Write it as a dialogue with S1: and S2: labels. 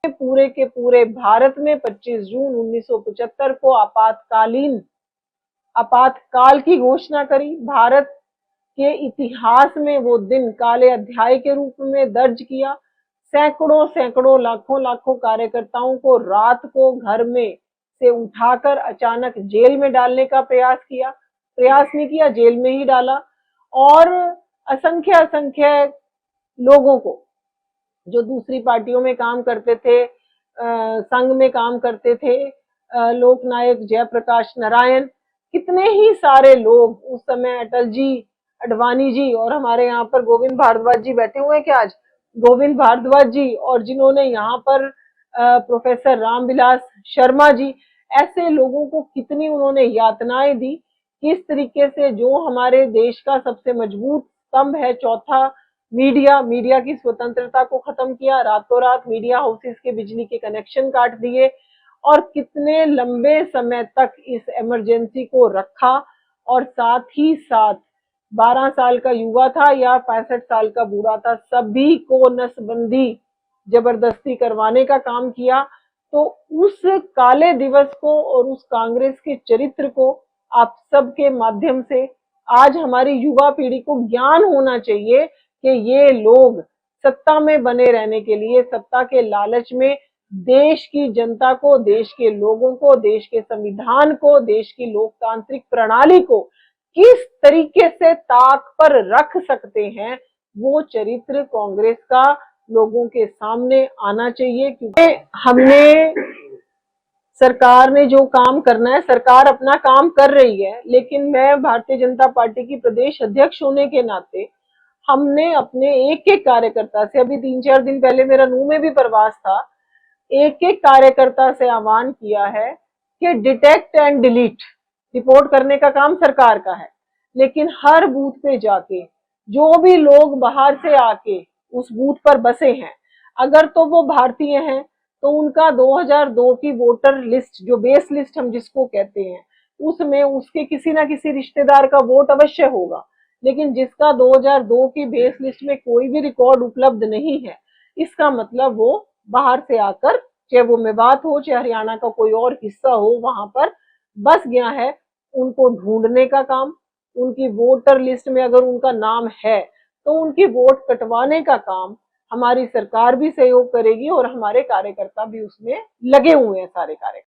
S1: पूरे के पूरे भारत में 25 जून 1975 को आपातकाल की घोषणा करी। भारत के इतिहास में वो दिन काले अध्याय के रूप में दर्ज किया। सैकड़ों सैकड़ों लाखों लाखों कार्यकर्ताओं को रात को घर में से उठाकर अचानक जेल में डालने का प्रयास नहीं किया, जेल में ही डाला। और असंख्य असंख्य लोगों को जो दूसरी पार्टियों में काम करते थे, संघ में काम करते थे, लोकनायक जयप्रकाश नारायण, कितने ही सारे लोग उस समय, अटल जी, अडवाणी जी, और हमारे यहाँ पर गोविंद भारद्वाज जी बैठे हुए हैं क्या आज, गोविंद भारद्वाज जी, और जिन्होंने यहाँ पर प्रोफेसर रामविलास शर्मा जी, ऐसे लोगों को कितनी उन्होंने यातनाएं दी। किस तरीके से जो हमारे देश का सबसे मजबूत स्तंभ है चौथा, मीडिया की स्वतंत्रता को खत्म किया, रातों रात मीडिया हाउसेस के बिजली के कनेक्शन काट दिए, और कितने लंबे समय तक इस इमरजेंसी को रखा। और साथ ही साथ 12 साल का युवा था या 65 साल का बूढ़ा था, सभी को नसबंदी जबरदस्ती करवाने का काम किया। तो उस काले दिवस को और उस कांग्रेस के चरित्र को आप सबके माध्यम से आज हमारी युवा पीढ़ी को ज्ञान होना चाहिए कि ये लोग सत्ता में बने रहने के लिए, सत्ता के लालच में देश की जनता को, देश के लोगों को, देश के संविधान को, देश की लोकतांत्रिक प्रणाली को किस तरीके से ताक पर रख सकते हैं, वो चरित्र कांग्रेस का लोगों के सामने आना चाहिए। क्योंकि हमने, सरकार ने जो काम करना है, सरकार अपना काम कर रही है, लेकिन मैं भारतीय जनता पार्टी की प्रदेश अध्यक्ष होने के नाते हमने अपने एक एक कार्यकर्ता से, अभी 3-4 दिन पहले मेरा नूह में भी प्रवास था, एक एक कार्यकर्ता से आह्वान किया है कि डिटेक्ट एंड डिलीट, रिपोर्ट करने का काम सरकार का है, लेकिन हर बूथ पे जाके जो भी लोग बाहर से आके उस बूथ पर बसे हैं, अगर तो वो भारतीय हैं तो उनका 2002 की वोटर लिस्ट, जो बेस लिस्ट हम जिसको कहते हैं, उसमें उसके किसी ना किसी रिश्तेदार का वोट अवश्य होगा। लेकिन जिसका 2002 की बेस लिस्ट में कोई भी रिकॉर्ड उपलब्ध नहीं है, इसका मतलब वो बाहर से आकर, चाहे वो मेवात हो, चाहे हरियाणा का कोई और हिस्सा हो, वहां पर बस गया है। उनको ढूंढने का काम, उनकी वोटर लिस्ट में अगर उनका नाम है तो उनकी वोट कटवाने का काम हमारी सरकार भी सहयोग करेगी और हमारे कार्यकर्ता भी उसमें लगे हुए हैं, सारे कार्यकर्ता।